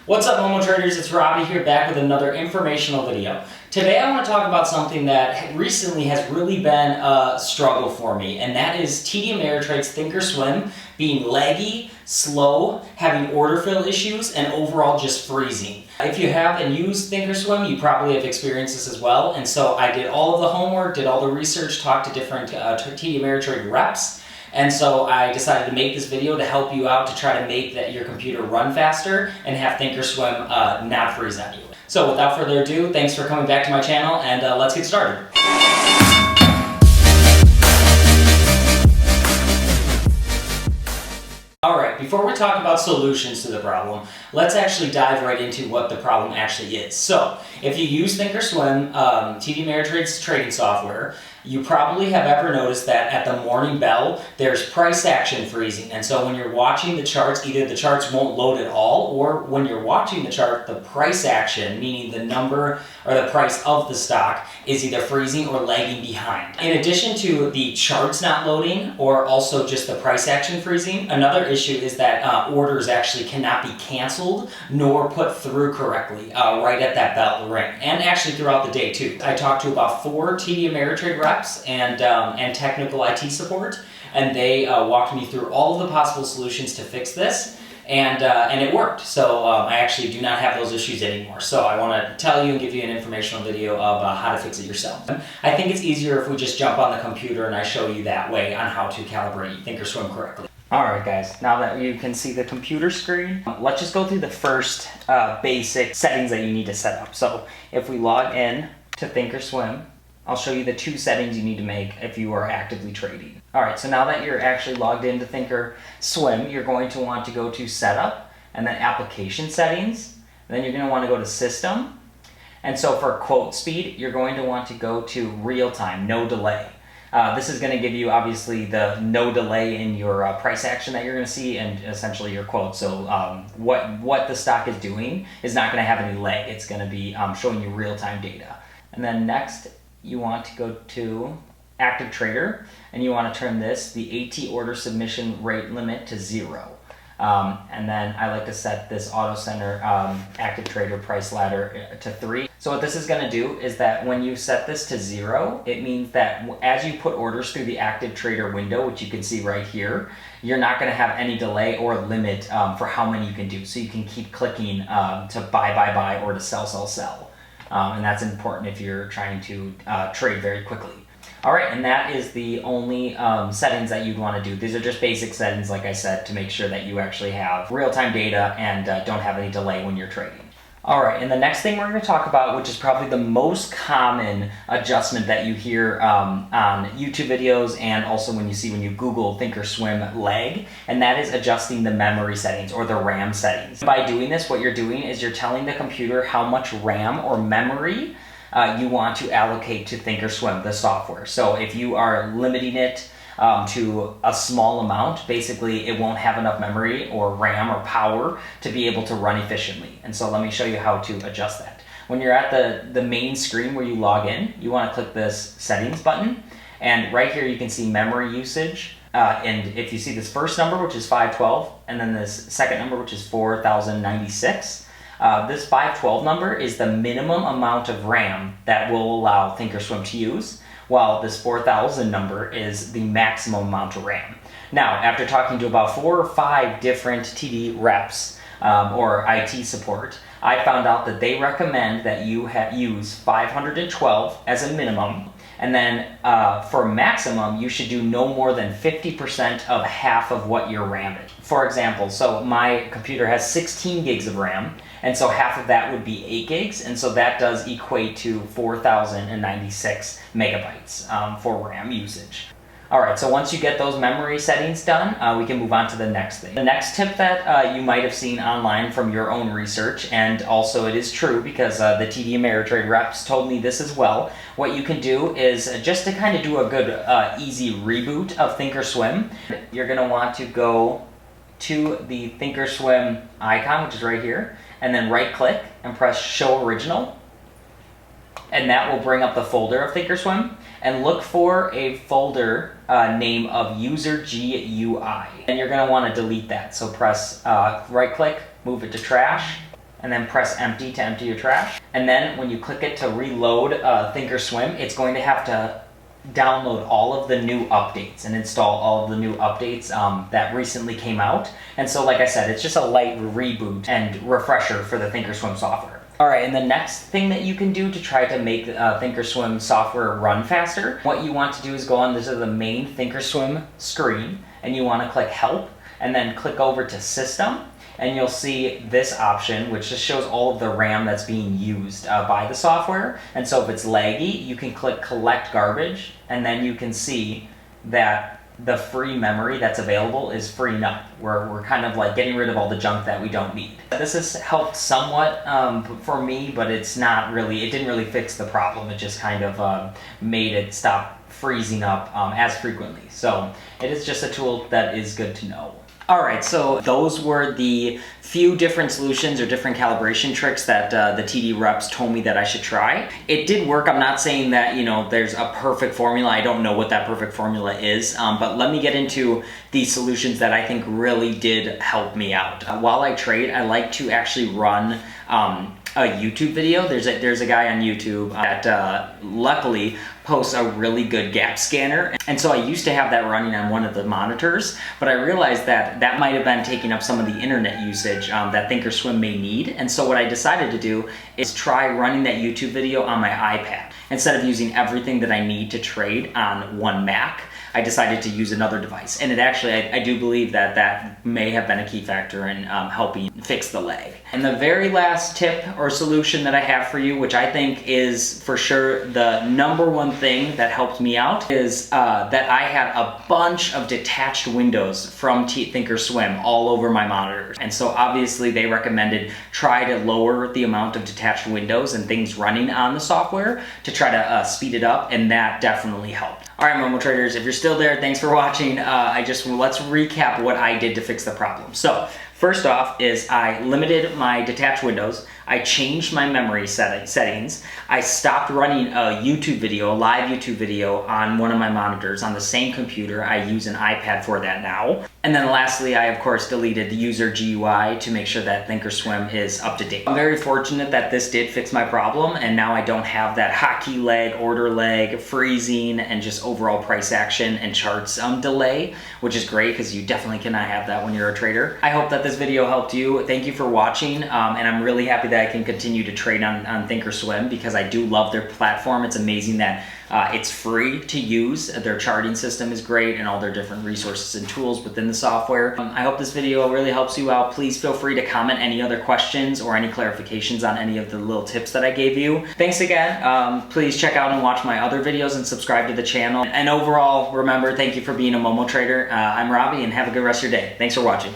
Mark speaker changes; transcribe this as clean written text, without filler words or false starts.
Speaker 1: What's up, Momo traders? It's Robbie here, back with another informational video. Today I want to talk about something that recently has really been a struggle for me, and that is TD Ameritrade's Thinkorswim being laggy, slow, having order fill issues, and overall just freezing. If you have and use Thinkorswim, you probably have experienced this as well, and so I did all of the homework, did all the research, talked to different TD Ameritrade reps. And so I decided to make this video to help you out to try to make your computer run faster and have Thinkorswim not freeze on you. So without further ado, thanks for coming back to my channel, and let's get started. Alright, before we talk about solutions to the problem, let's actually dive right into what the problem actually is. So, if you use Thinkorswim, TD Ameritrade's trading software, you probably have ever noticed that at the morning bell, there's price action freezing. And so when you're watching the charts, either the charts won't load at all, or when you're watching the chart, the price action, meaning the number or the price of the stock, is either freezing or lagging behind. In addition to the charts not loading, or also just the price action freezing, another issue is that orders actually cannot be canceled nor put through correctly right at that bell ring, and actually throughout the day too. I talked to about 4 TD Ameritrade reps and technical IT support, and they walked me through all of the possible solutions to fix this, and it worked. So I actually do not have those issues anymore. So I want to tell you and give you an informational video of how to fix it yourself. I think it's easier if we just jump on the computer and I show you that way on how to calibrate Thinkorswim correctly. Alright guys, now that you can see the computer screen, let's just go through the first basic settings that you need to set up. So if we log in to Thinkorswim, I'll show you the 2 settings you need to make if you are actively trading. Alright, so now that you're actually logged into Thinkorswim, you're going to want to go to Setup, and then Application Settings, and then you're going to want to go to System, and so for quote speed, you're going to want to go to Real Time, no delay. This is going to give you obviously the no delay in your price action that you're going to see, and essentially your quote. So what the stock is doing is not going to have any lag. It's going to be showing you real-time data. And then next, you want to go to Active Trader, and you want to turn the AT order submission rate limit to 0. And then I like to set this Auto Center Active Trader price ladder to 3. So what this is going to do is that when you set this to 0, it means that as you put orders through the Active Trader window, which you can see right here, you're not going to have any delay or limit for how many you can do. So you can keep clicking to buy, or to sell. And that's important if you're trying to trade very quickly. Alright, and that is the only settings that you'd want to do. These are just basic settings, like I said, to make sure that you actually have real-time data and don't have any delay when you're trading. Alright, and the next thing we're going to talk about, which is probably the most common adjustment that you hear on YouTube videos and also when you Google Thinkorswim lag, and that is adjusting the memory settings or the RAM settings. By doing this, what you're doing is you're telling the computer how much RAM or memory you want to allocate to Thinkorswim, the software. So if you are limiting it to a small amount, basically it won't have enough memory or RAM or power to be able to run efficiently. And so let me show you how to adjust that. When you're at the main screen where you log in, you want to click this settings button, and right here you can see memory usage. And if you see this first number, which is 512, and then this second number, which is 4096, this 512 number is the minimum amount of RAM that will allow Thinkorswim to use, while this 4000 number is the maximum amount of RAM. Now, after talking to about 4 or 5 different TD reps or IT support, I found out that they recommend that you use 512 as a minimum, and then for maximum, you should do no more than 50% of half of what your RAM is. For example, so my computer has 16 gigs of RAM, and so half of that would be 8 gigs, and so that does equate to 4096 megabytes for RAM usage. Alright, so once you get those memory settings done, we can move on to the next thing. The next tip that you might have seen online from your own research, and also it is true because the TD Ameritrade reps told me this as well, what you can do is just to kind of do a good easy reboot of Thinkorswim, you're going to want to go to the Thinkorswim icon, which is right here, and then right click and press Show Original, and that will bring up the folder of Thinkorswim, and look for a folder name of user GUI, and you're going to want to delete that. So press right click, move it to trash, and then press empty to empty your trash. And then when you click it to reload Thinkorswim, it's going to have to download all of the new updates and install all of the new updates that recently came out. And so like I said, it's just a light reboot and refresher for the Thinkorswim software. Alright, and the next thing that you can do to try to make Thinkorswim software run faster, what you want to do is go on to the main Thinkorswim screen, and you want to click Help, and then click over to System, and you'll see this option, which just shows all of the RAM that's being used by the software. And so if it's laggy, you can click Collect Garbage, and then you can see that the free memory that's available is freeing up. We're kind of like getting rid of all the junk that we don't need. This has helped somewhat for me, but it didn't really fix the problem. It just kind of made it stop freezing up as frequently. So it is just a tool that is good to know. Alright, so those were the few different solutions or different calibration tricks that the TD reps told me that I should try. It did work. I'm not saying that, you know, there's a perfect formula. I don't know what that perfect formula is, but let me get into the solutions that I think really did help me out. While I trade, I like to actually run a YouTube video. There's a guy on YouTube that luckily posts a really good gap scanner, and so I used to have that running on one of the monitors, but I realized that that might have been taking up some of the internet usage that Thinkorswim may need. And so what I decided to do is try running that YouTube video on my iPad. Instead of using everything that I need to trade on one Mac, I decided to use another device. And it actually, I do believe that that may have been a key factor in helping fix the lag. And the very last tip or solution that I have for you, which I think is for sure the #1 thing that helped me out, is that I had a bunch of detached windows from Thinkorswim all over my monitors. And so obviously they recommended try to lower the amount of detached windows and things running on the software to try to speed it up, and that definitely helped. Alright, Momo traders, if you're still there, thanks for watching. Let's recap what I did to fix the problem. So, first off is I limited my detached windows. I changed my memory settings. I stopped running a YouTube video, a live YouTube video on one of my monitors on the same computer. I use an iPad for that now. And then lastly, I of course deleted the user GUI to make sure that Thinkorswim is up to date. I'm very fortunate that this did fix my problem, and now I don't have that hotkey lag, order lag, freezing, and just overall price action and charts delay, which is great because you definitely cannot have that when you're a trader. I hope that this video helped you. Thank you for watching, and I'm really happy that I can continue to trade on Thinkorswim because I do love their platform. It's amazing that it's free to use. Their charting system is great, and all their different resources and tools within the software. I hope this video really helps you out. Please feel free to comment any other questions or any clarifications on any of the little tips that I gave you. Thanks again. Please check out and watch my other videos and subscribe to the channel. And overall, remember, thank you for being a Momo trader. I'm Robbie, and have a good rest of your day. Thanks for watching.